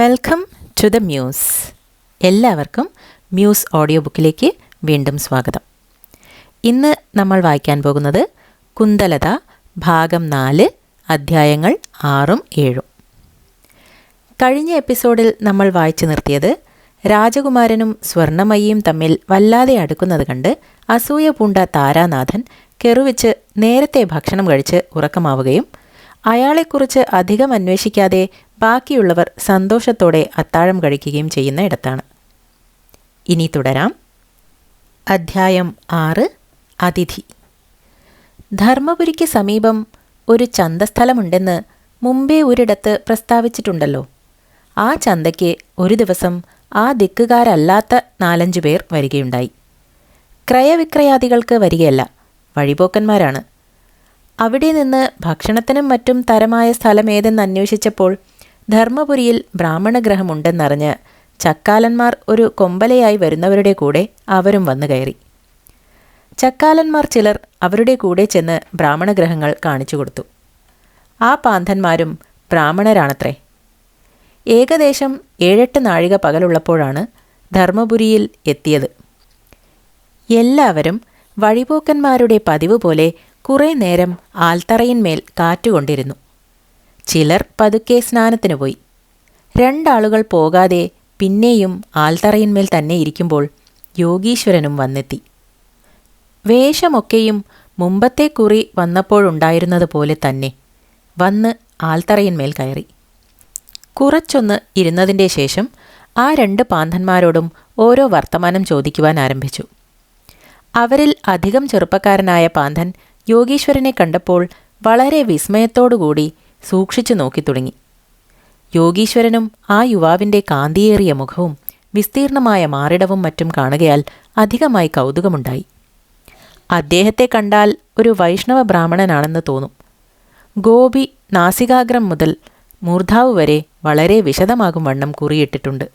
Welcome to the Muse. എല്ലാവർക്കും Muse audio ബുക്കിലേക്ക് വീണ്ടും സ്വാഗതം. ഇന്ന് നമ്മൾ വായിക്കാൻ പോകുന്നത് കുന്തലത ഭാഗം 4 അധ്യായങ്ങൾ 6ഉം 7ഉം. കഴിഞ്ഞ എപ്പിസോഡിൽ നമ്മൾ വായിച്ചു നിർത്തിയത് രാജകുമാരനും സ്വർണമയിയും തമ്മിൽ വല്ലാതെ അടുക്കുന്നത് കണ്ട് അസൂയ പൂണ്ട താരാനാഥൻ കെറുവിച്ച് നേരത്തെ ഭക്ഷണം കഴിച്ച് ഉറക്കമാവുകയും അയാളെക്കുറിച്ച് അധികം അന്വേഷിക്കാതെ ബാക്കിയുള്ളവർ സന്തോഷത്തോടെ അത്താഴം കഴിക്കുകയും ചെയ്യുന്ന ഇടത്താണ്. ഇനി തുടരാം. അധ്യായം 6 അതിഥി. ധർമ്മപുരിക്ക് സമീപം ഒരു ചന്തസ്ഥലമുണ്ടെന്ന് മുമ്പേ ഒരിടത്ത് പ്രസ്താവിച്ചിട്ടുണ്ടല്ലോ. ആ ചന്തയ്ക്ക് ഒരു ദിവസം ആ ദിക്കുകാരല്ലാത്ത 4-5 പേർ വരികയുണ്ടായി. ക്രയവിക്രയാദികൾക്ക് വരികയല്ല, വഴിപോക്കന്മാരാണ്. അവിടെ നിന്ന് ഭക്ഷണത്തിനും മറ്റും തരമായ സ്ഥലമേതെന്ന് അന്വേഷിച്ചപ്പോൾ ധർമ്മപുരിയിൽ ബ്രാഹ്മണഗ്രഹമുണ്ടെന്നറിഞ്ഞ് ചക്കാലന്മാർ ഒരു കൊമ്പലയായി വരുന്നവരുടെ കൂടെ അവരും വന്നു കയറി. ചക്കാലന്മാർ ചിലർ അവരുടെ കൂടെ ചെന്ന് ബ്രാഹ്മണഗ്രഹങ്ങൾ കാണിച്ചു കൊടുത്തു. ആ പാന്തന്മാരും ബ്രാഹ്മണരാണത്രേ. ഏകദേശം 7-8 നാഴിക പകലുള്ളപ്പോഴാണ് ധർമ്മപുരിയിൽ എത്തിയത്. എല്ലാവരും വഴിപോക്കന്മാരുടെ പതിവ് പോലെ കുറേ നേരം ആൽത്തറയിന്മേൽ കാറ്റുകൊണ്ടിരുന്നു. ചിലർ പതുക്കെ സ്നാനത്തിന് പോയി. 2 ആളുകൾ പോകാതെ പിന്നെയും ആൽത്തറയിന്മേൽ തന്നെ ഇരിക്കുമ്പോൾ യോഗീശ്വരനും വന്നെത്തി. വേഷമൊക്കെയും മുമ്പത്തെ കുറി വന്നപ്പോഴുണ്ടായിരുന്നത് പോലെ തന്നെ വന്ന് ആൽത്തറയിന്മേൽ കയറി. കുറച്ചൊന്ന് ഇരുന്നതിൻ്റെ ശേഷം ആ 2 പാന്തന്മാരോടും ഓരോ വർത്തമാനം ചോദിക്കുവാൻ ആരംഭിച്ചു. അവരിൽ അധികം ചെറുപ്പക്കാരനായ പാന്തൻ യോഗീശ്വരനെ കണ്ടപ്പോൾ വളരെ വിസ്മയത്തോടുകൂടി സൂക്ഷിച്ചു നോക്കി തുടങ്ങി. യോഗീശ്വരനും ആ യുവാവിൻ്റെ കാന്തിയേറിയ മുഖവും വിസ്തീർണമായ മാറിടവും മറ്റും കാണുകയാൽ അധികമായി കൗതുകമുണ്ടായി. അദ്ദേഹത്തെ കണ്ടാൽ ഒരു വൈഷ്ണവ ബ്രാഹ്മണനാണെന്ന് തോന്നും. ഗോപി നാസികാഗ്രം മുതൽ മൂർധാവ് വരെ വളരെ വിശദമാകും വണ്ണം കുറിയിട്ടിട്ടുണ്ട്.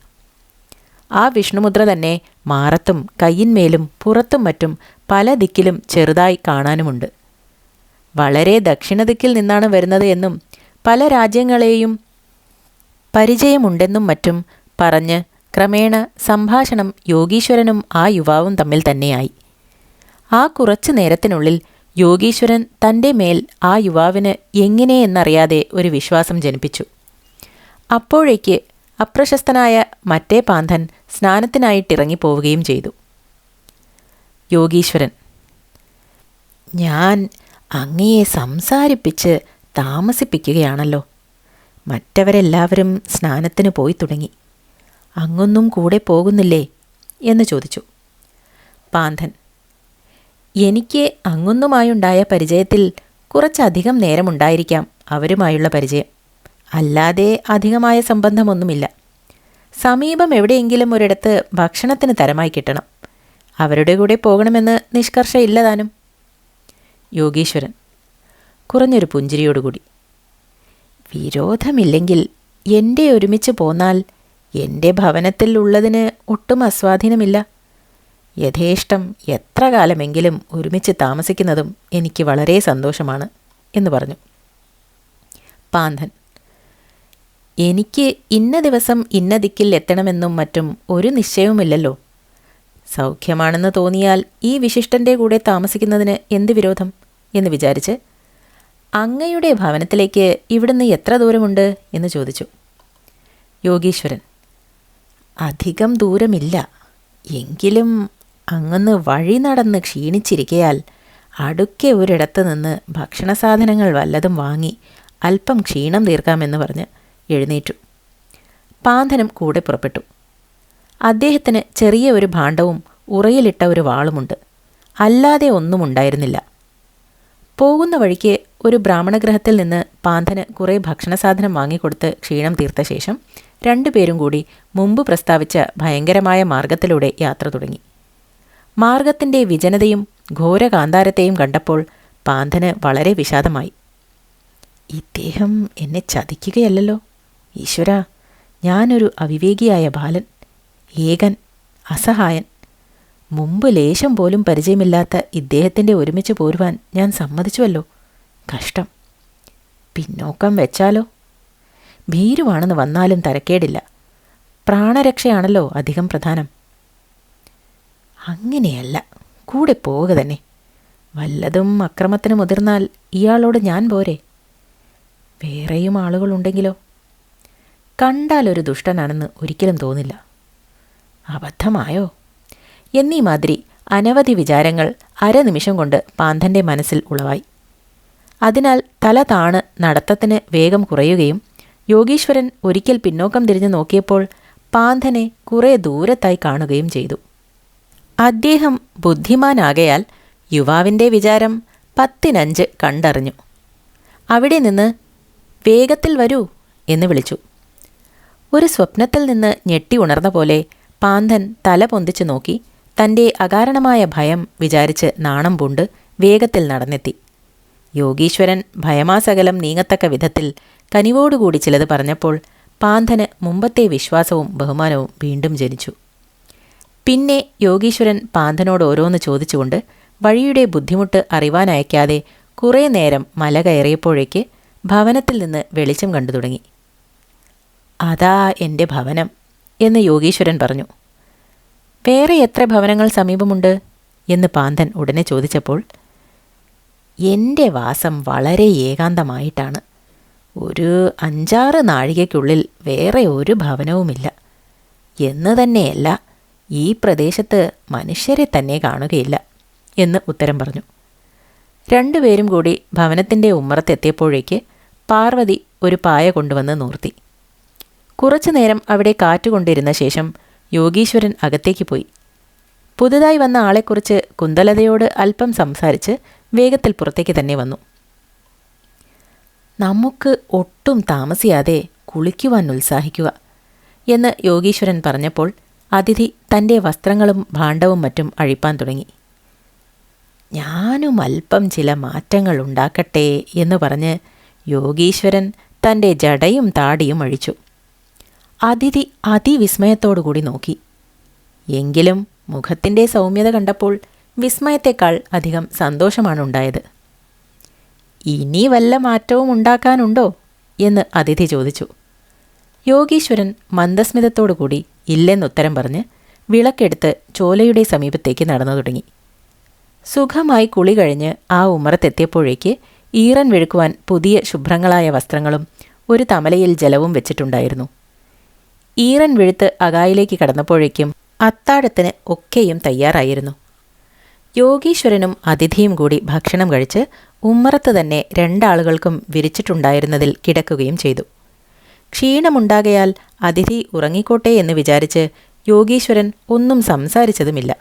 ആ വിഷ്ണുമുദ്ര തന്നെ മാറത്തും കയ്യിന്മേലും പുറത്തും മറ്റും പല ദിക്കിലും ചെറുതായി കാണാനുമുണ്ട്. വളരെ ദക്ഷിണദിക്കിൽ നിന്നാണ് വരുന്നത് എന്നും പല രാജ്യങ്ങളെയും പരിചയമുണ്ടെന്നും മറ്റും പറഞ്ഞ് ക്രമേണ സംഭാഷണം യോഗീശ്വരനും ആ യുവാവും തമ്മിൽ തന്നെയായി. ആ കുറച്ചു നേരത്തിനുള്ളിൽ യോഗീശ്വരൻ തൻ്റെ മേൽ ആ യുവാവിന് എങ്ങനെയെന്നറിയാതെ ഒരു വിശ്വാസം ജനിപ്പിച്ചു. അപ്പോഴേക്ക് അപ്രശസ്തനായ മറ്റേ പാന്തൻ സ്നാനത്തിനായിട്ടിറങ്ങിപ്പോവുകയും ചെയ്തു. യോഗീശ്വരൻ: ഞാൻ അങ്ങയെ സംസാരിപ്പിച്ച് താമസിപ്പിക്കുകയാണല്ലോ. മറ്റവരെല്ലാവരും സ്നാനത്തിന് പോയി തുടങ്ങി. അങ്ങൊന്നും കൂടെ പോകുന്നില്ലേ എന്ന് ചോദിച്ചു. പാന്തൻ: എനിക്ക് അങ്ങൊന്നുമായുണ്ടായ പരിചയത്തിൽ കുറച്ചധികം നേരമുണ്ടായിരിക്കാം അവരുമായുള്ള പരിചയം. അല്ലാതെ അധികമായ സംബന്ധമൊന്നുമില്ല. സമീപം എവിടെയെങ്കിലും ഒരിടത്ത് ഭക്ഷണത്തിന് തരമായി കിട്ടണം. അവരുടെ കൂടെ പോകണമെന്ന് നിഷ്കർഷയില്ലതാനും. യോഗീശ്വരൻ കുറഞ്ഞൊരു പുഞ്ചിരിയോടുകൂടി: വിരോധമില്ലെങ്കിൽ എൻ്റെ ഒരുമിച്ച് പോന്നാൽ എൻ്റെ ഭവനത്തിൽ ഉള്ളതിന് ഒട്ടും അസ്വാധീനമില്ല. യഥേഷ്ടം എത്ര കാലമെങ്കിലും ഒരുമിച്ച് താമസിക്കുന്നതും എനിക്ക് വളരെ സന്തോഷമാണ് എന്ന് പറഞ്ഞു. പാന്തൻ: എനിക്ക് ഇന്ന ദിവസം ഇന്ന ദിക്കിൽ എത്തണമെന്നും മറ്റും ഒരു നിശ്ചയവുമില്ലല്ലോ. സൗഖ്യമാണെന്ന് തോന്നിയാൽ ഈ വിശിഷ്ടൻ്റെ കൂടെ താമസിക്കുന്നതിന് എന്ത് വിരോധം എന്ന് വിചാരിച്ച് അങ്ങയുടെ ഭവനത്തിലേക്ക് ഇവിടുന്ന് എത്ര ദൂരമുണ്ട് എന്ന് ചോദിച്ചു. യോഗീശ്വരൻ: അധികം ദൂരമില്ല. എങ്കിലും അങ്ങന്ന് വഴി നടന്ന് ക്ഷീണിച്ചിരിക്കയാൽ അടുക്കെ ഒരിടത്ത് നിന്ന് ഭക്ഷണസാധനങ്ങൾ വല്ലതും വാങ്ങി അല്പം ക്ഷീണം തീർക്കാമെന്ന് പറഞ്ഞ് എഴുന്നേറ്റു. പാന്തനും കൂടെ പുറപ്പെട്ടു. അദ്ദേഹത്തിന് ചെറിയ ഒരു ഭാണ്ഡവും ഉറയിലിട്ട ഒരു വാളുമുണ്ട്. അല്ലാതെ ഒന്നും ഉണ്ടായിരുന്നില്ല. പോകുന്ന വഴിക്ക് ഒരു ബ്രാഹ്മണഗ്രഹത്തിൽ നിന്ന് പാന്തന് കുറേ ഭക്ഷണസാധനം വാങ്ങിക്കൊടുത്ത് ക്ഷീണം തീർത്ത ശേഷം 2 പേരും കൂടി മുമ്പ് പ്രസ്താവിച്ച ഭയങ്കരമായ മാർഗത്തിലൂടെ യാത്ര തുടങ്ങി. മാർഗത്തിൻ്റെ വിജനതയും ഘോരകാന്താരത്തെയും കണ്ടപ്പോൾ പാന്തന് വളരെ വിഷാദമായി. ഇദ്ദേഹം എന്നെ ചതിക്കുകയല്ലല്ലോ. ഈശ്വരാ, ഞാനൊരു അവിവേകിയായ ബാലൻ, ഏകൻ, അസഹായൻ. മുമ്പ് ലേശം പോലും പരിചയമില്ലാത്ത ഇദ്ദേഹത്തിൻ്റെ ഒരുമിച്ച് പോരുവാൻ ഞാൻ സമ്മതിച്ചുവല്ലോ. കഷ്ടം. പിന്നോക്കം വെച്ചാലോ? ഭീരുവാണെന്ന് വന്നാലും തരക്കേടില്ല. പ്രാണരക്ഷയാണല്ലോ അധികം പ്രധാനം. അങ്ങനെയല്ല, കൂടെ പോവുക തന്നെ. വല്ലതും അക്രമത്തിന് മുതിർന്നാൽ ഇയാളോട് ഞാൻ പോരെ? വേറെയും ആളുകളുണ്ടെങ്കിലോ? കണ്ടാലൊരു ദുഷ്ടനാണെന്ന് ഒരിക്കലും തോന്നില്ല. അബദ്ധമായോ എന്നീ മാതിരി അനവധി വിചാരങ്ങൾ അരനിമിഷം കൊണ്ട് പാന്തൻ്റെ മനസ്സിൽ ഉളവായി. അതിനാൽ തല താണ് നടത്തത്തിന് വേഗം കുറയുകയും യോഗീശ്വരൻ ഒരിക്കൽ പിന്നോക്കം തിരിഞ്ഞു നോക്കിയപ്പോൾ പാന്തനെ കുറേ ദൂരത്തായി കാണുകയും ചെയ്തു. അദ്ദേഹം ബുദ്ധിമാനാകയാൽ യുവാവിൻ്റെ വിചാരം 10-5 കണ്ടറിഞ്ഞു. അവിടെ നിന്ന് വേഗത്തിൽ വരൂ എന്ന് വിളിച്ചു. ഒരു സ്വപ്നത്തിൽ നിന്ന് ഞെട്ടി ഉണർന്ന പോലെ പാന്തൻ തല പൊന്തിച്ചു നോക്കി തൻ്റെ അകാരണമായ ഭയം വിചാരിച്ച് നാണം പൂണ്ട് വേഗത്തിൽ നടന്നെത്തി. യോഗീശ്വരൻ ഭയമാസകലം നീങ്ങത്തക്ക വിധത്തിൽ കനിവോടുകൂടി ചിലത് പറഞ്ഞപ്പോൾ പാന്തന് മുമ്പത്തെ വിശ്വാസവും ബഹുമാനവും വീണ്ടും ജനിച്ചു. പിന്നെ യോഗീശ്വരൻ പാന്തനോട് ഓരോന്ന് ചോദിച്ചുകൊണ്ട് വഴിയുടെ ബുദ്ധിമുട്ട് അറിവാനയക്കാതെ കുറേ നേരം മല കയറിയപ്പോഴേക്ക് ഭവനത്തിൽ നിന്ന് വെളിച്ചം കണ്ടു തുടങ്ങി. അതാ എൻ്റെ ഭവനം എന്ന് യോഗീശ്വരൻ പറഞ്ഞു. വേറെ എത്ര ഭവനങ്ങൾ സമീപമുണ്ട് എന്ന് പാന്തൻ ഉടനെ ചോദിച്ചപ്പോൾ, എൻ്റെ വാസം വളരെ ഏകാന്തമായിട്ടാണ്. ഒരു 5-6 നാഴികയ്ക്കുള്ളിൽ വേറെ ഒരു ഭവനവുമില്ല. എന്ന് തന്നെയല്ല, ഈ പ്രദേശത്ത് മനുഷ്യരെ തന്നെ കാണുകയില്ല എന്ന് ഉത്തരം പറഞ്ഞു. രണ്ടുപേരും കൂടി ഭവനത്തിൻ്റെ ഉമ്മറത്തെത്തിയപ്പോഴേക്ക് പാർവതി ഒരു പായ കൊണ്ടുവന്ന് നൂർത്തി. കുറച്ചുനേരം അവിടെ കാറ്റുകൊണ്ടിരുന്ന ശേഷം യോഗീശ്വരൻ അകത്തേക്ക് പോയി. പുതുതായി വന്ന ആളെക്കുറിച്ച് കുന്തലതയോട് അല്പം സംസാരിച്ച് വേഗത്തിൽ പുറത്തേക്ക് തന്നെ വന്നു. നമുക്ക് ഒട്ടും താമസിയാതെ കുളിക്കുവാൻ ഉത്സാഹിക്കുക എന്ന് യോഗീശ്വരൻ പറഞ്ഞപ്പോൾ അതിഥി തൻ്റെ വസ്ത്രങ്ങളും ഭാണ്ഡവും മറ്റും അഴിപ്പാൻ തുടങ്ങി. ഞാനും അല്പം ചില മാറ്റങ്ങൾ ഉണ്ടാക്കട്ടെ എന്ന് പറഞ്ഞ് യോഗീശ്വരൻ തൻ്റെ ജടയും താടിയും അഴിച്ചു. അതിഥി അതിവിസ്മയത്തോടുകൂടി നോക്കി. എങ്കിലും മുഖത്തിൻ്റെ സൗമ്യത കണ്ടപ്പോൾ വിസ്മയത്തേക്കാൾ അധികം സന്തോഷമാണുണ്ടായത്. ഇനി വല്ല മാറ്റവും ഉണ്ടാക്കാനുണ്ടോ എന്ന് അതിഥി ചോദിച്ചു. യോഗീശ്വരൻ മന്ദസ്മിതത്തോടുകൂടി ഇല്ലെന്നുത്തരം പറഞ്ഞ് വിളക്കെടുത്ത് ചോലയുടെ സമീപത്തേക്ക് നടന്നു തുടങ്ങി. സുഖമായി കുളി കഴിഞ്ഞ് ആ ഉമ്മറത്തെത്തിയപ്പോഴേക്ക് ഈറൻ വെഴുക്കുവാൻ പുതിയ ശുഭ്രങ്ങളായ വസ്ത്രങ്ങളും ഒരു തമലയിൽ ജലവും വെച്ചിട്ടുണ്ടായിരുന്നു. ഈറൻ വെഴുത്ത് അകായിലേക്ക് കടന്നപ്പോഴേക്കും അത്താഴത്തിന് ഒക്കെയും തയ്യാറായിരുന്നു. യോഗീശ്വരനും അതിഥിയും കൂടി ഭക്ഷണം കഴിച്ച് ഉമ്മറത്ത് തന്നെ 2 ആളുകൾക്കും വിരിച്ചിട്ടുണ്ടായിരുന്നതിൽ കിടക്കുകയും ചെയ്തു. ക്ഷീണമുണ്ടാകയാൽ അതിഥി ഉറങ്ങിക്കോട്ടെ എന്ന് വിചാരിച്ച് യോഗീശ്വരൻ ഒന്നും സംസാരിച്ചതുമില്ല.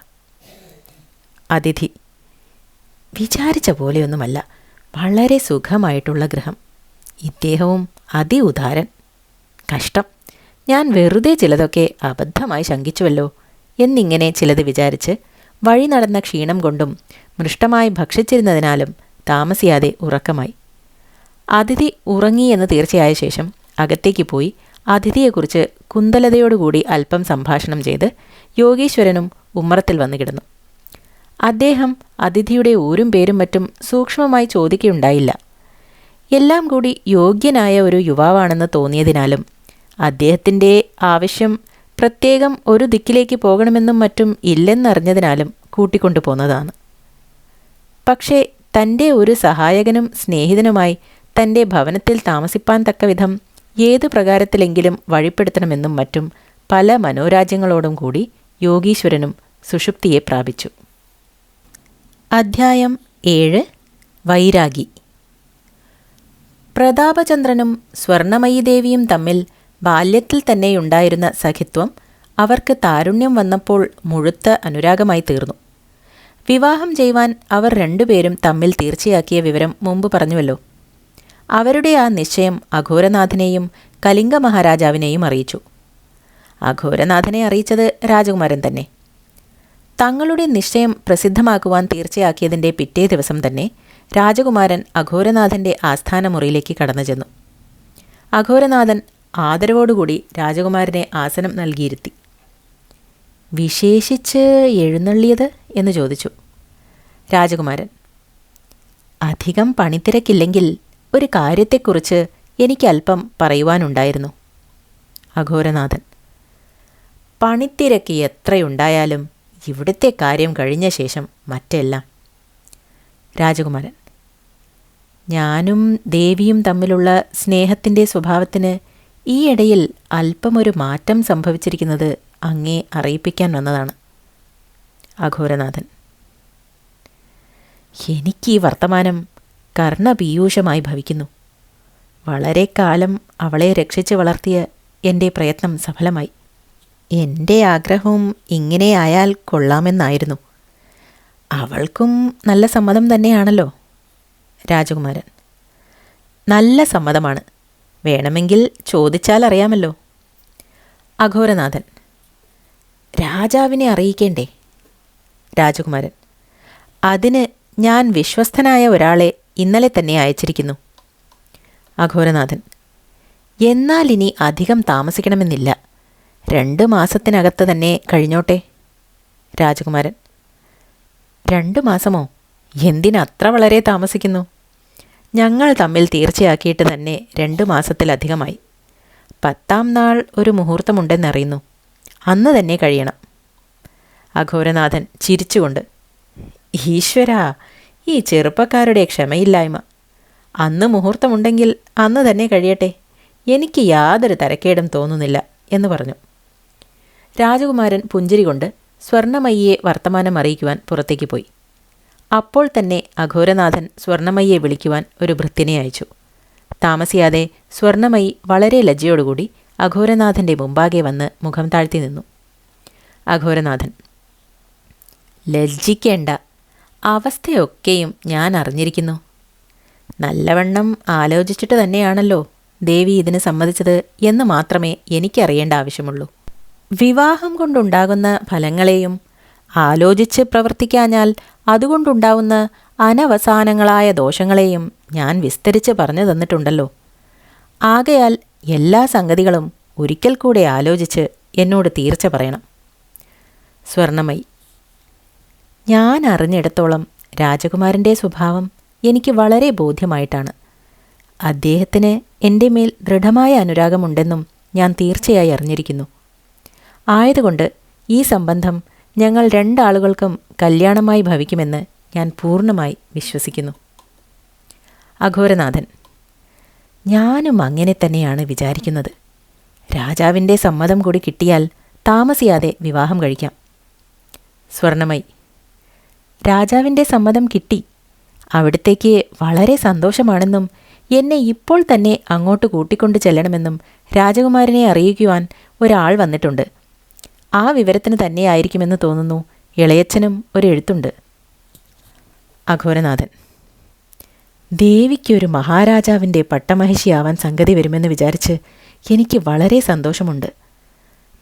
അതിഥി: വിചാരിച്ച പോലെയൊന്നുമല്ല, വളരെ സുഖമായിട്ടുള്ള ഗൃഹം. ഇദ്ദേഹവും ഉദാരൻ. കഷ്ടം, ഞാൻ വെറുതെ ചിലതൊക്കെ അബദ്ധമായി ശങ്കിച്ചുവല്ലോ എന്നിങ്ങനെ ചിലത് വിചാരിച്ച് വഴി നടന്ന ക്ഷീണം കൊണ്ടും മൃഷ്ടമായി ഭക്ഷിച്ചിരുന്നതിനാലും താമസിയാതെ ഉറക്കമായി. അതിഥി ഉറങ്ങിയെന്ന് തീർച്ചയായ ശേഷം അകത്തേക്ക് പോയി അതിഥിയെക്കുറിച്ച് കുന്തലതയോടുകൂടി അല്പം സംഭാഷണം ചെയ്ത് യോഗീശ്വരനും ഉമ്മറത്തിൽ വന്നു കിടന്നു. അദ്ദേഹം അതിഥിയുടെ ഊരും പേരും മറ്റും സൂക്ഷ്മമായി ചോദിക്കുകയുണ്ടായില്ല. എല്ലാം കൂടി യോഗ്യനായ ഒരു യുവാവാണെന്ന് തോന്നിയതിനാലും അദ്ദേഹത്തിൻ്റെ ആവശ്യം പ്രത്യേകം ഒരു ദിക്കിലേക്ക് പോകണമെന്നും മറ്റും ഇല്ലെന്നറിഞ്ഞതിനാലും കൂട്ടിക്കൊണ്ടു പോന്നതാണ്. പക്ഷേ തൻ്റെ ഒരു സഹായകനും സ്നേഹിതനുമായി തൻ്റെ ഭവനത്തിൽ താമസിപ്പാൻ തക്കവിധം ഏതു പ്രകാരത്തിലെങ്കിലും വഴിപ്പെടുത്തണമെന്നും മറ്റും പല മനോരാജ്യങ്ങളോടും കൂടി യോഗീശ്വരനും സുഷുപ്തിയെ പ്രാപിച്ചു. അധ്യായം 7. വൈരാഗി. പ്രതാപചന്ദ്രനും സ്വർണമയീദേവിയും തമ്മിൽ ബാല്യത്തിൽ തന്നെയുണ്ടായിരുന്ന സഖിത്വം അവർക്ക് താരുണ്യം വന്നപ്പോൾ മുഴുത്ത അനുരാഗമായി തീർന്നു. വിവാഹം ചെയ്യുവാൻ അവർ 2 പേരും തമ്മിൽ തീർച്ചയാക്കിയ വിവരം മുമ്പ് പറഞ്ഞുവല്ലോ. അവരുടെ ആ നിശ്ചയം അഘോരനാഥനെയും കലിംഗ മഹാരാജാവിനെയും അറിയിച്ചു. അഘോരനാഥനെ അറിയിച്ചത് രാജകുമാരൻ തന്നെ. തങ്ങളുടെ നിശ്ചയം പ്രസിദ്ധമാക്കുവാൻ തീർച്ചയാക്കിയതിൻ്റെ പിറ്റേ ദിവസം തന്നെ രാജകുമാരൻ അഘോരനാഥൻ്റെ ആസ്ഥാനമുറിയിലേക്ക് കടന്നു ചെന്നു. അഘോരനാഥൻ ആദരവോടുകൂടി രാജകുമാരനെ ആസനം നൽകിയിരുത്തി. വിശേഷിച്ച് എഴുന്നള്ളിയത് എന്ന് ചോദിച്ചു. രാജകുമാരൻ: അധികം പണിത്തിരക്കില്ലെങ്കിൽ ഒരു കാര്യത്തെക്കുറിച്ച് എനിക്കല്പം പറയുവാനുണ്ടായിരുന്നു. അഘോരനാഥൻ: പണിത്തിരക്ക് എത്രയുണ്ടായാലും ഇവിടുത്തെ കാര്യം കഴിഞ്ഞ ശേഷം മറ്റെല്ലാം. രാജകുമാരൻ: ഞാനും ദേവിയും തമ്മിലുള്ള സ്നേഹത്തിൻ്റെ സ്വഭാവത്തിന് ഈയിടയിൽ അല്പമൊരു മാറ്റം സംഭവിച്ചിരിക്കുന്നത് അങ്ങേ അറിയിപ്പിക്കാൻ വന്നതാണ്. അഘോരനാഥൻ: എനിക്ക് ഈ വർത്തമാനം കർണപീയൂഷമായി ഭവിക്കുന്നു. വളരെ കാലം അവളെ രക്ഷിച്ച് വളർത്തിയ എൻ്റെ പ്രയത്നം സഫലമായി. എൻ്റെ ആഗ്രഹവും ഇങ്ങനെ ആയാൽ കൊള്ളാമെന്നായിരുന്നു. അവൾക്കും നല്ല സമ്മതം തന്നെയാണല്ലോ. രാജകുമാരൻ: നല്ല സമ്മതമാണ്. വേണമെങ്കിൽ ചോദിച്ചാൽ അറിയാമല്ലോ. അഘോരനാഥൻ: രാജാവിനെ അറിയിക്കേണ്ടേ? രാജകുമാരൻ: അതിന് ഞാൻ വിശ്വസ്തനായ ഒരാളെ ഇന്നലെ തന്നെ അയച്ചിരിക്കുന്നു. അഘോരനാഥൻ: എന്നാൽ ഇനി അധികം താമസിക്കണമെന്നില്ല. 2 മാസത്തിനകത്ത് തന്നെ കഴിഞ്ഞോട്ടെ. രാജകുമാരൻ: 2 മാസമോ? എന്തിനത്ര വളരെ താമസിക്കുന്നു? ഞങ്ങൾ തമ്മിൽ തീർച്ചയാക്കിയിട്ട് തന്നെ 2 മാസത്തിലധികമായി. 10-ാം നാൾ ഒരു മുഹൂർത്തമുണ്ടെന്നറിയുന്നു. അന്ന് തന്നെ കഴിയണം. അഘോരനാഥൻ ചിരിച്ചുകൊണ്ട്: ഈശ്വരാ, ഈ ചെറുപ്പക്കാരുടെ ക്ഷമയില്ലായ്മ! അന്ന് മുഹൂർത്തമുണ്ടെങ്കിൽ അന്ന് തന്നെ കഴിയട്ടെ. എനിക്ക് യാതൊരു തരക്കേടും തോന്നുന്നില്ല എന്ന് പറഞ്ഞു. രാജകുമാരൻ പുഞ്ചിരി കൊണ്ട് സ്വർണമയിയെ വർത്തമാനം അറിയിക്കുവാൻ പുറത്തേക്ക് പോയി. അപ്പോൾ തന്നെ അഘോരനാഥൻ സ്വർണമയിയെ വിളിക്കുവാൻ ഒരു ഭൃത്യനെ അയച്ചു. താമസിയാതെ സ്വർണമയി വളരെ ലജ്ജയോടുകൂടി അഘോരനാഥൻ്റെ മുമ്പാകെ വന്ന് മുഖം താഴ്ത്തി നിന്നു. അഘോരനാഥൻ: ലജ്ജിക്കേണ്ട. അവസ്ഥയൊക്കെയും ഞാൻ അറിഞ്ഞിരിക്കുന്നു. നല്ലവണ്ണം ആലോചിച്ചിട്ട് തന്നെയാണല്ലോ ദേവി ഇതിന് സമ്മതിച്ചത് എന്ന് മാത്രമേ എനിക്കറിയേണ്ട ആവശ്യമുള്ളൂ. വിവാഹം കൊണ്ടുണ്ടാകുന്ന ഫലങ്ങളെയും ആലോചിച്ച് പ്രവർത്തിക്കാഞ്ഞാൽ അതുകൊണ്ടുണ്ടാവുന്ന അനവസാനങ്ങളായ ദോഷങ്ങളെയും ഞാൻ വിസ്തരിച്ച് പറഞ്ഞു തന്നിട്ടുണ്ടല്ലോ. ആകയാൽ എല്ലാ സംഗതികളും ഒരിക്കൽ കൂടെ ആലോചിച്ച് എന്നോട് തീർച്ച പറയണം. സ്വർണമയി: ഞാൻ അറിഞ്ഞിടത്തോളം രാജകുമാരൻ്റെ സ്വഭാവം എനിക്ക് വളരെ ബോധ്യമായിട്ടാണ്. അദ്ദേഹത്തിന് എൻ്റെ മേൽ ദൃഢമായ അനുരാഗമുണ്ടെന്നും ഞാൻ തീർച്ചയായി അറിഞ്ഞിരിക്കുന്നു. ആയതുകൊണ്ട് ഈ സംബന്ധം ഞങ്ങൾ 2 ആളുകൾക്കും കല്യാണമായി ഭവിക്കുമെന്ന് ഞാൻ പൂർണ്ണമായി വിശ്വസിക്കുന്നു. അഘോരനാഥൻ: ഞാനും അങ്ങനെ തന്നെയാണ് വിചാരിക്കുന്നത്. രാജാവിൻ്റെ സമ്മതം കൂടി കിട്ടിയാൽ താമസിയാതെ വിവാഹം കഴിക്കാം. സ്വർണമയി: രാജാവിൻ്റെ സമ്മതം കിട്ടി. അവിടത്തേക്ക് വളരെ സന്തോഷമാണെന്നും എന്നെ ഇപ്പോൾ തന്നെ അങ്ങോട്ട് കൂട്ടിക്കൊണ്ട് ചെല്ലണമെന്നും രാജകുമാരനെ അറിയിക്കുവാൻ ഒരാൾ വന്നിട്ടുണ്ട്. ആ വിവരത്തിന് തന്നെയായിരിക്കുമെന്ന് തോന്നുന്നു ഇളയച്ചനും ഒരു എഴുത്തുണ്ട്. അഘോരനാഥൻ: ദേവിക്കൊരു മഹാരാജാവിൻ്റെ പട്ടമഹിഷിയാവാൻ സംഗതി വരുമെന്ന് വിചാരിച്ച് എനിക്ക് വളരെ സന്തോഷമുണ്ട്.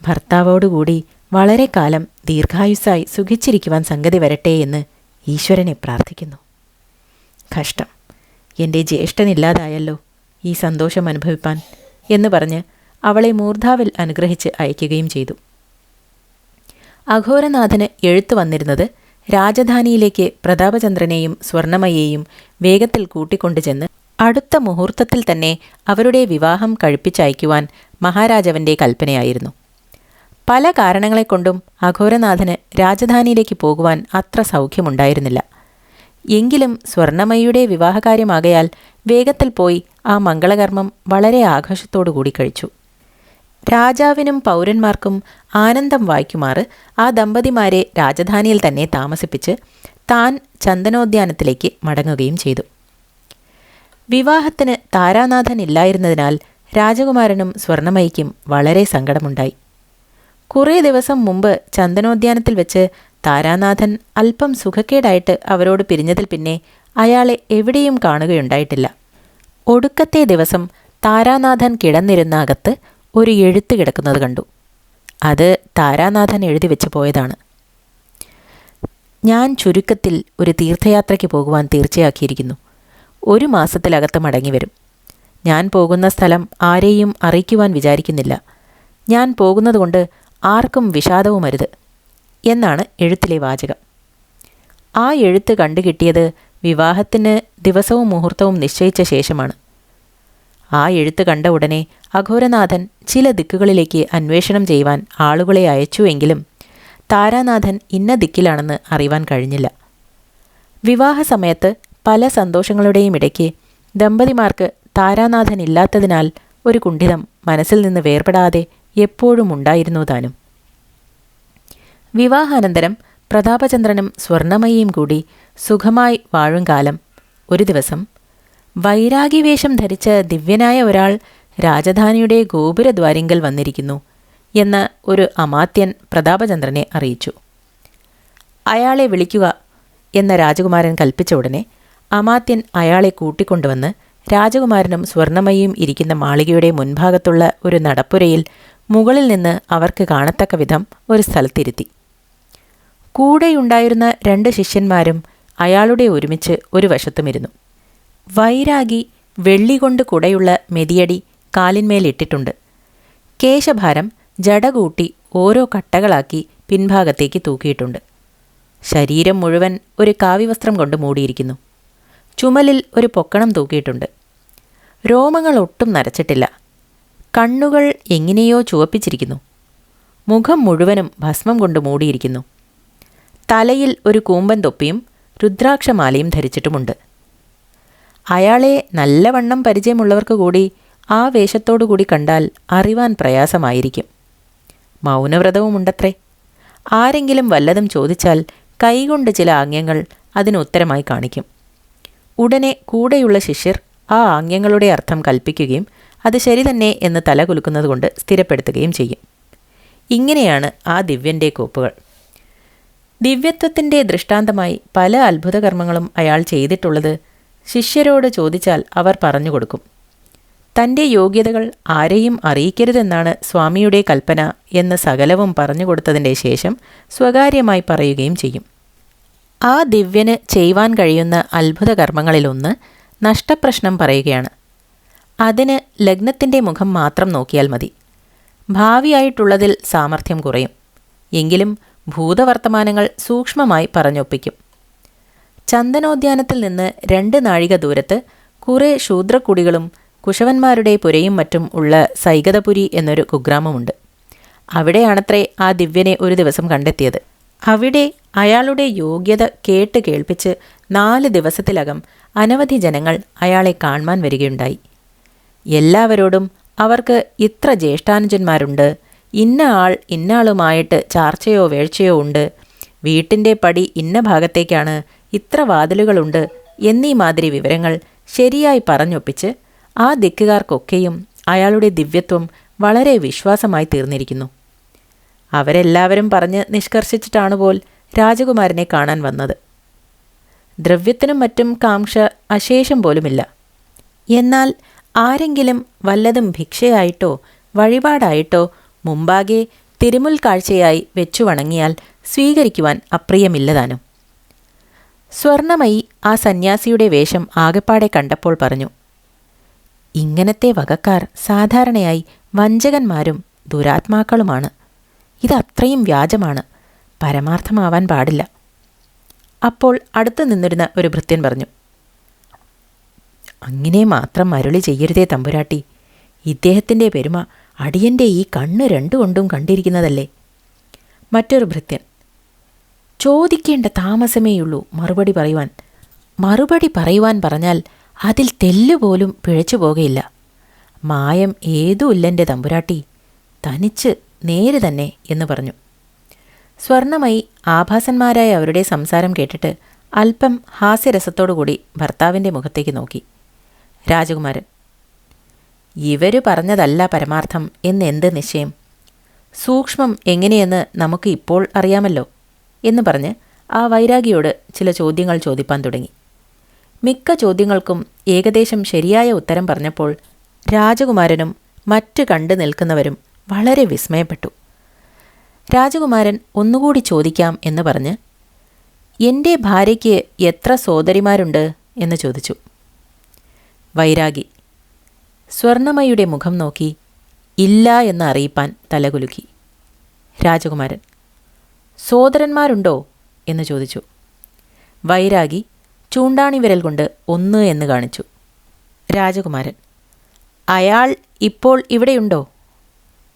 ഭർത്താവോടുകൂടി വളരെ കാലം ദീർഘായുസ്സായി സുഖിച്ചിരിക്കുവാൻ സംഗതി വരട്ടെ എന്ന് ഈശ്വരനെ പ്രാർത്ഥിക്കുന്നു. കഷ്ടം, എൻ്റെ ജ്യേഷ്ഠനില്ലാതായല്ലോ ഈ സന്തോഷം അനുഭവിപ്പാൻ എന്ന് പറഞ്ഞ് അവളെ മൂർധാവിൽ അനുഗ്രഹിച്ച് അയക്കുകയും ചെയ്തു. അഘോരനാഥന് എഴുത്തു വന്നിരുന്നത് രാജധാനിയിലേക്ക് പ്രതാപചന്ദ്രനെയും സ്വർണമയെയും വേഗത്തിൽ കൂട്ടിക്കൊണ്ടു ചെന്ന് അടുത്ത മുഹൂർത്തത്തിൽ തന്നെ അവരുടെ വിവാഹം കഴിപ്പിച്ചയക്കുവാൻ മഹാരാജാവിൻ്റെ കൽപ്പനയായിരുന്നു. പല കാരണങ്ങളെക്കൊണ്ടും അഘോരനാഥന് രാജധാനിയിലേക്ക് പോകുവാൻ അത്ര സൗഖ്യമുണ്ടായിരുന്നില്ല. എങ്കിലും സ്വർണമയുടെ വിവാഹകാര്യമാകയാൽ വേഗത്തിൽ പോയി ആ മംഗളകർമ്മം വളരെ ആഘോഷത്തോടുകൂടി കഴിച്ചു. രാജാവിനും പൗരന്മാർക്കും ആനന്ദം വായിക്കുമാറ് ആ ദമ്പതിമാരെ രാജധാനിയിൽ തന്നെ താമസിപ്പിച്ച് താൻ ചന്ദനോദ്യാനത്തിലേക്ക് മടങ്ങുകയും ചെയ്തു. വിവാഹത്തിന് താരാനാഥൻ ഇല്ലായിരുന്നതിനാൽ രാജകുമാരനും സ്വർണമയിക്കും വളരെ സങ്കടമുണ്ടായി. കുറേ ദിവസം മുമ്പ് ചന്ദനോദ്യാനത്തിൽ വെച്ച് താരാനാഥൻ അല്പം സുഖക്കേടായിട്ട് അവരോട് പിരിഞ്ഞതിൽ പിന്നെ അയാളെ എവിടെയും കാണുകയുണ്ടായിട്ടില്ല. ഒടുക്കത്തെ ദിവസം താരാനാഥൻ കിടന്നിരുന്ന അകത്ത് ഒരു എഴുത്ത് കിടക്കുന്നത് കണ്ടു. അത് താരാനാഥൻ എഴുതി വെച്ച് പോയതാണ്. ഞാൻ ചുരുക്കത്തിൽ ഒരു തീർത്ഥയാത്രയ്ക്ക് പോകുവാൻ തീർച്ചയാക്കിയിരിക്കുന്നു. 1 മാസത്തിലകത്ത് മടങ്ങിവരും. ഞാൻ പോകുന്ന സ്ഥലം ആരെയും അറിയിക്കുവാൻ വിചാരിക്കുന്നില്ല. ഞാൻ പോകുന്നതുകൊണ്ട് ആർക്കും വിഷാദവും അരുത് എന്നാണ് എഴുത്തിലെ വാചകം. ആ എഴുത്ത് കണ്ടുകിട്ടിയത് വിവാഹത്തിന് ദിവസവും മുഹൂർത്തവും നിശ്ചയിച്ച ശേഷമാണ്. ആ എഴുത്ത് കണ്ട ഉടനെ അഘോരനാഥൻ ചില ദിക്കുകളിലേക്ക് അന്വേഷണം ചെയ്യുവാൻ ആളുകളെ അയച്ചുവെങ്കിലും താരാനാഥൻ ഇന്ന ദിക്കിലാണെന്ന് അറിയുവാൻ കഴിഞ്ഞില്ല. വിവാഹസമയത്ത് പല സന്തോഷങ്ങളുടെയും ഇടയ്ക്ക് ദമ്പതിമാർക്ക് താരാനാഥൻ ഇല്ലാത്തതിനാൽ ഒരു കുണ്ഠിതം മനസ്സിൽ നിന്ന് വേർപെടാതെ എപ്പോഴും ഉണ്ടായിരുന്നു താനും. വിവാഹാനന്തരം പ്രതാപചന്ദ്രനും സ്വർണമയിയും കൂടി സുഖമായി വാഴും കാലം ഒരു ദിവസം വൈരാഗിവേഷം ധരിച്ച ദിവ്യനായ ഒരാൾ രാജധാനിയുടെ ഗോപുരദ്വാരിങ്കൽ വന്നിരിക്കുന്നു എന്ന് ഒരു അമാത്യൻ പ്രതാപചന്ദ്രനെ അറിയിച്ചു. അയാളെ വിളിക്കുക എന്ന രാജകുമാരൻ കൽപ്പിച്ച ഉടനെ അമാത്യൻ അയാളെ കൂട്ടിക്കൊണ്ടുവന്ന് രാജകുമാരനും സ്വർണമയിയും ഇരിക്കുന്ന മാളികയുടെ മുൻഭാഗത്തുള്ള ഒരു നടപ്പുരയിൽ മുകളിൽ നിന്ന് അവർക്ക് കാണത്തക്ക വിധം ഒരു സ്ഥലത്തിരുത്തി. കൂടെയുണ്ടായിരുന്ന 2 ശിഷ്യന്മാരും അയാളുടെ ഒരുമിച്ച് ഒരു വശത്തുമിരുന്നു. വൈരാഗി വെള്ളികൊണ്ട് കുടയുള്ള മെതിയടി കാലിന്മേലിട്ടിട്ടുണ്ട്. കേശഭാരം ജടകൂട്ടി ഓരോ കട്ടകളാക്കി പിൻഭാഗത്തേക്ക് തൂക്കിയിട്ടുണ്ട്. ശരീരം മുഴുവൻ ഒരു കാവ്യവസ്ത്രം കൊണ്ട് മൂടിയിരിക്കുന്നു. ചുമലിൽ ഒരു പൊക്കണം തൂക്കിയിട്ടുണ്ട്. രോമങ്ങൾ ഒട്ടും നരച്ചിട്ടില്ല. കണ്ണുകൾ എങ്ങനെയോ ചുവപ്പിച്ചിരിക്കുന്നു. മുഖം മുഴുവനും ഭസ്മം കൊണ്ട് മൂടിയിരിക്കുന്നു. തലയിൽ ഒരു കൂമ്പൻ തൊപ്പിയും രുദ്രാക്ഷമാലയും ധരിച്ചിട്ടുമുണ്ട്. അയാളെ നല്ലവണ്ണം പരിചയമുള്ളവർക്ക് കൂടി ആ വേഷത്തോടുകൂടി കണ്ടാൽ അറിവാൻ പ്രയാസമായിരിക്കും. മൗനവ്രതവുമുണ്ടത്രേ. ആരെങ്കിലും വല്ലതും ചോദിച്ചാൽ കൈകൊണ്ട് ചില ആംഗ്യങ്ങൾ അതിന് ഉത്തരമായി കാണിക്കും. ഉടനെ കൂടെയുള്ള ശിഷ്യർ ആ ആംഗ്യങ്ങളുടെ അർത്ഥം കൽപ്പിക്കുകയും അത് ശരി തന്നെ എന്ന് തലകുലുക്കുന്നതുകൊണ്ട് സ്ഥിരപ്പെടുത്തുകയും ചെയ്യും. ഇങ്ങനെയാണ് ആ ദിവ്യൻ്റെ കോപ്പുകൾ. ദിവ്യത്വത്തിൻ്റെ ദൃഷ്ടാന്തമായി പല അത്ഭുതകർമ്മങ്ങളും അയാൾ ചെയ്തിട്ടുള്ളത് ശിഷ്യരോട് ചോദിച്ചാൽ അവർ പറഞ്ഞുകൊടുക്കും. തൻ്റെ യോഗ്യതകൾ ആരെയും അറിയിക്കരുതെന്നാണ് സ്വാമിയുടെ കൽപ്പന എന്ന് സകലവും പറഞ്ഞുകൊടുത്തതിൻ്റെ ശേഷം സ്വകാര്യമായി പറയുകയും ചെയ്യും. ആ ദിവ്യന് ചെയ്യുവാൻ കഴിയുന്ന അത്ഭുതകർമ്മങ്ങളിലൊന്ന് നഷ്ടപ്രശ്നം പറയുകയാണ്. അതിന് ലഗ്നത്തിൻ്റെ മുഖം മാത്രം നോക്കിയാൽ മതി. ഭാവിയായിട്ടുള്ളതിൽ സാമർഥ്യം കുറയും. എങ്കിലും ഭൂതവർത്തമാനങ്ങൾ സൂക്ഷ്മമായി പറഞ്ഞൊപ്പിക്കും. ചന്ദനോദ്യാനത്തിൽ നിന്ന് 2 നാഴിക ദൂരത്ത് കുറേ ശൂദ്രക്കുടികളും കുശവന്മാരുടെ പുരയും മറ്റും ഉള്ള സൈകതപുരി എന്നൊരു കുഗ്രാമമുണ്ട്. അവിടെയാണത്രേ ആ ദിവ്യനെ ഒരു ദിവസം കണ്ടെത്തിയത്. അവിടെ അയാളുടെ യോഗ്യത കേട്ട് കേൾപ്പിച്ച് 4 ദിവസത്തിലകം അനവധി ജനങ്ങൾ അയാളെ കാണുവാൻ വരികയുണ്ടായി. എല്ലാവരോടും അവർക്ക് ഇത്ര ജ്യേഷ്ഠാനുജന്മാരുണ്ട്, ഇന്ന ആൾ ഇന്നാളുമായിട്ട് ചാർച്ചയോ വേഴ്ചയോ ഉണ്ട്, വീട്ടിൻ്റെ പടി ഇന്ന ഭാഗത്തേക്കാണ്, ഇത്ര വാതിലുകളുണ്ട് എന്നീ മാതിരി വിവരങ്ങൾ ശരിയായി പറഞ്ഞൊപ്പിച്ച് ആ ദിക്കുകാർക്കൊക്കെയും അയാളുടെ ദിവ്യത്വം വളരെ വിശ്വാസമായി തീർന്നിരിക്കുന്നു. അവരെല്ലാവരും പറഞ്ഞ് നിഷ്കർഷിച്ചിട്ടാണ് പോൽ രാജകുമാരനെ കാണാൻ വന്നത്. ദ്രവ്യത്തിനും മറ്റും കാംക്ഷ അശേഷം പോലുമില്ല. എന്നാൽ ആരെങ്കിലും വല്ലതും ഭിക്ഷയായിട്ടോ വഴിപാടായിട്ടോ മുമ്പാകെ തിരുമുൽ കാഴ്ചയായി വെച്ചു വണങ്ങിയാൽ സ്വീകരിക്കുവാൻ അപ്രിയമില്ലതാനും. സ്വർണമയി ആ സന്യാസിയുടെ വേഷം ആകെപ്പാടെ കണ്ടപ്പോൾ പറഞ്ഞു, ഇങ്ങനത്തെ വകക്കാർ സാധാരണയായി വഞ്ചകന്മാരും ദുരാത്മാക്കളുമാണ്. ഇതത്രയും വ്യാജമാണ്, പരമാർത്ഥമാവാൻ പാടില്ല. അപ്പോൾ അടുത്തു നിന്നിരുന്ന ഒരു ഭൃത്യൻ പറഞ്ഞു, അങ്ങനെ മാത്രം അരുളി ചെയ്യരുതേ തമ്പുരാട്ടി. ഇദ്ദേഹത്തിൻ്റെ പെരുമ അടിയൻ്റെ ഈ കണ്ണ് 2 കൊണ്ടും കണ്ടിരിക്കുന്നതല്ലേ. മറ്റൊരു ഭൃത്യൻ, ചോദിക്കേണ്ട താമസമേയുള്ളൂ മറുപടി പറയുവാൻ പറഞ്ഞാൽ അതിൽ തെല്ലുപോലും പിഴച്ചു പോകുകയില്ല. മായം ഏതുമില്ലെൻ്റെ തമ്പുരാട്ടി, തനിച്ച് നേര് തന്നെ എന്ന് പറഞ്ഞു. സ്വർണമയി ആഭാസന്മാരായ അവരുടെ സംസാരം കേട്ടിട്ട് അല്പം ഹാസ്യരസത്തോടുകൂടി ഭർത്താവിൻ്റെ മുഖത്തേക്ക് നോക്കി. രാജകുമാരൻ, ഇവര് പറഞ്ഞതല്ല പരമാർത്ഥം എന്നെന്ത് നിശ്ചയം? സൂക്ഷ്മം എങ്ങനെയെന്ന് നമുക്ക് ഇപ്പോൾ അറിയാമല്ലോ എന്ന് പറഞ്ഞ് ആ വൈരാഗിയോട് ചില ചോദ്യങ്ങൾ ചോദിപ്പാൻ തുടങ്ങി. മിക്ക ചോദ്യങ്ങൾക്കും ഏകദേശം ശരിയായ ഉത്തരം പറഞ്ഞപ്പോൾ രാജകുമാരനും മറ്റു കണ്ടു നിൽക്കുന്നവരും വളരെ വിസ്മയപ്പെട്ടു. രാജകുമാരൻ ഒന്നുകൂടി ചോദിക്കാം എന്ന് പറഞ്ഞ്, എൻ്റെ ഭാര്യയ്ക്ക് എത്ര സോദരിമാരുണ്ട് എന്ന് ചോദിച്ചു. വൈരാഗി സ്വർണമയുടെ മുഖം നോക്കി ഇല്ല എന്ന് അറിയിപ്പാൻ തലകുലുക്കി. രാജകുമാരൻ, സോദരന്മാരുണ്ടോ എന്ന് ചോദിച്ചു. വൈരാഗി ചൂണ്ടാണി വിരൽ കൊണ്ട് 1 എന്ന് കാണിച്ചു. രാജകുമാരൻ, അയാൾ ഇപ്പോൾ ഇവിടെയുണ്ടോ?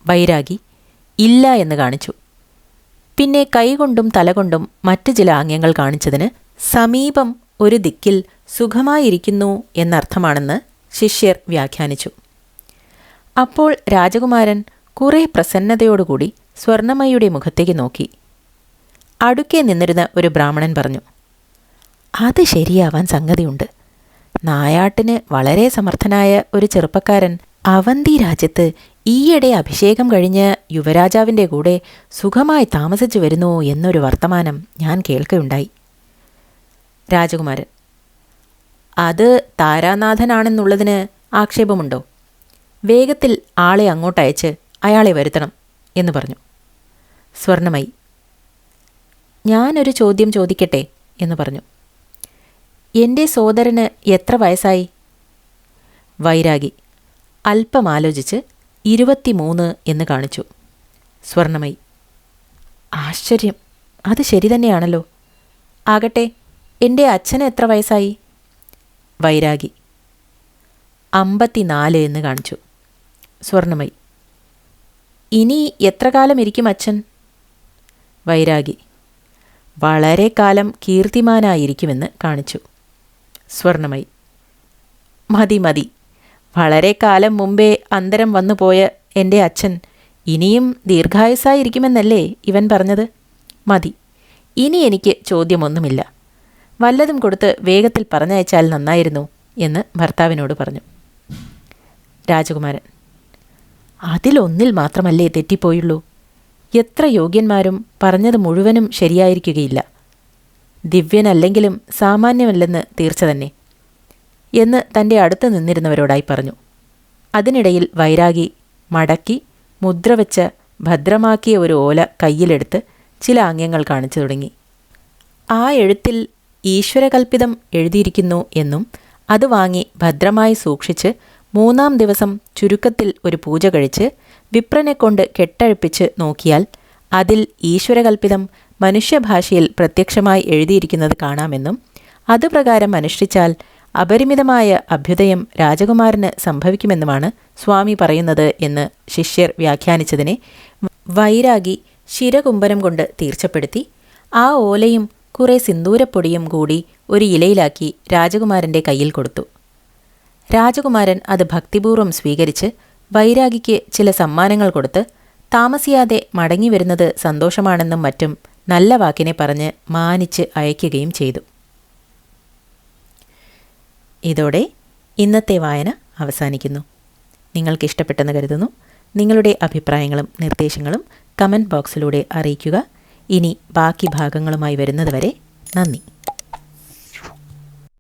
വൈരാഗി ഇല്ല എന്ന് കാണിച്ചു. പിന്നെ കൈകൊണ്ടും തലകൊണ്ടും മറ്റു ചില ആംഗ്യങ്ങൾ കാണിച്ചതിന് സമീപം ഒരു ദിക്കിൽ സുഖമായിരിക്കുന്നു എന്നർത്ഥമാണെന്ന് ശിഷ്യർ വ്യാഖ്യാനിച്ചു. അപ്പോൾ രാജകുമാരൻ കുറേ പ്രസന്നതയോടുകൂടി സ്വർണമയുടെ മുഖത്തേക്ക് നോക്കി. അടുക്കെ നിന്നിരുന്ന ഒരു ബ്രാഹ്മണൻ പറഞ്ഞു, അത് ശരിയാവാൻ സംഗതിയുണ്ട്. നായാട്ടിന് വളരെ സമർത്ഥനായ ഒരു ചെറുപ്പക്കാരൻ അവന്തി രാജ്യത്ത് ഈയിടെ അഭിഷേകം കഴിഞ്ഞ് യുവരാജാവിൻ്റെ കൂടെ സുഖമായി താമസിച്ചു വരുന്നു എന്നൊരു വർത്തമാനം ഞാൻ കേൾക്കുകയുണ്ടായി. രാജകുമാരൻ അത് താരാനാഥനാണെന്നുള്ളതിന് ആക്ഷേപമുണ്ടോ? വേഗത്തിൽ ആളെ അങ്ങോട്ടയച്ച് അയാളെ വരുത്തണം എന്ന് പറഞ്ഞു. സ്വർണമയി ഞാനൊരു ചോദ്യം ചോദിക്കട്ടെ എന്ന് പറഞ്ഞു. എൻ്റെ സോദരന് എത്ര വയസ്സായി? വൈരാഗി അല്പം ആലോചിച്ച് 23 എന്ന് കാണിച്ചു. സ്വർണമയി ആശ്ചര്യം, അത് ശരി തന്നെയാണല്ലോ. ആകട്ടെ, എൻ്റെ അച്ഛന് എത്ര വയസ്സായി? വൈരാഗി 54 എന്ന് കാണിച്ചു. സ്വർണമയി ഇനി എത്ര കാലം ഇരിക്കും അച്ഛൻ? വൈരാഗി വളരെ കാലം കീർത്തിമാനായിരിക്കുമെന്ന് കാണിച്ചു. സ്വർണമയി മതി മതി, വളരെ കാലം മുമ്പേ അന്തരം വന്നുപോയ എൻ്റെ അച്ഛൻ ഇനിയും ദീർഘായുസ്സായിരിക്കുമെന്നല്ലേ ഇവൻ പറഞ്ഞത്? മതി, ഇനി എനിക്ക് ചോദ്യമൊന്നുമില്ല. വല്ലതും കൊടുത്ത് വേഗത്തിൽ പറഞ്ഞയച്ചാൽ നന്നായിരുന്നു എന്ന് ഭർത്താവിനോട് പറഞ്ഞു. രാജകുമാരൻ അതിലൊന്നിൽ മാത്രമല്ലേ തെറ്റിപ്പോയുള്ളൂ. എത്ര യോഗ്യന്മാരും പറഞ്ഞത് മുഴുവനും ശരിയായിരിക്കുകയില്ല. ദിവ്യനല്ലെങ്കിലും സാമാന്യമല്ലെന്ന് തീർച്ച തന്നെ എന്ന് തൻ്റെ അടുത്ത് നിന്നിരുന്നവരോടായി പറഞ്ഞു. അതിനിടയിൽ വൈരാഗി മടക്കി മുദ്ര വെച്ച് ഭദ്രമാക്കിയ ഒരു ഓല കയ്യിലെടുത്ത് ചില ആംഗ്യങ്ങൾ കാണിച്ചു തുടങ്ങി. ആ എഴുത്തിൽ ഈശ്വരകൽപ്പിതം എഴുതിയിരിക്കുന്നു എന്നും അത് വാങ്ങി ഭദ്രമായി സൂക്ഷിച്ച് 3-ാം ദിവസം ചുരുക്കത്തിൽ ഒരു പൂജ കഴിച്ച് വിപ്രനെക്കൊണ്ട് കെട്ടഴിപ്പിച്ച് നോക്കിയാൽ അതിൽ ഈശ്വരകൽപ്പിതം മനുഷ്യഭാഷയിൽ പ്രത്യക്ഷമായി എഴുതിയിരിക്കുന്നത് കാണാമെന്നും അതുപ്രകാരം അനുഷ്ഠിച്ചാൽ അപരിമിതമായ അഭ്യുദയം രാജകുമാരന് സംഭവിക്കുമെന്നുമാണ് സ്വാമി പറയുന്നത് എന്ന് ശിഷ്യർ വ്യാഖ്യാനിച്ചതിനെ വൈരാഗി ശിരകുംഭനം കൊണ്ട് തീർച്ചപ്പെടുത്തി ആ ഓലയും കുറെ സിന്ദൂരപ്പൊടിയും കൂടി ഒരു ഇലയിലാക്കി രാജകുമാരൻ്റെ കയ്യിൽ കൊടുത്തു. രാജകുമാരൻ അത് ഭക്തിപൂർവ്വം സ്വീകരിച്ച് വൈരാഗിക്ക് ചില സമ്മാനങ്ങൾ കൊടുത്ത് താമസിയാതെ മടങ്ങി വരുന്നത് സന്തോഷമാണെന്നും മറ്റും നല്ല വാക്കിനെ പറഞ്ഞ് മാനിച്ച് അയക്കുകയും ചെയ്തു. ഇതോടെ ഇന്നത്തെ വായന അവസാനിക്കുന്നു. നിങ്ങൾക്കിഷ്ടപ്പെട്ടെന്ന് കരുതുന്നു. നിങ്ങളുടെ അഭിപ്രായങ്ങളും നിർദ്ദേശങ്ങളും കമൻറ്റ് ബോക്സിലൂടെ അറിയിക്കുക. ഇനി ബാക്കി ഭാഗങ്ങളുമായി വരുന്നതുവരെ നന്ദി.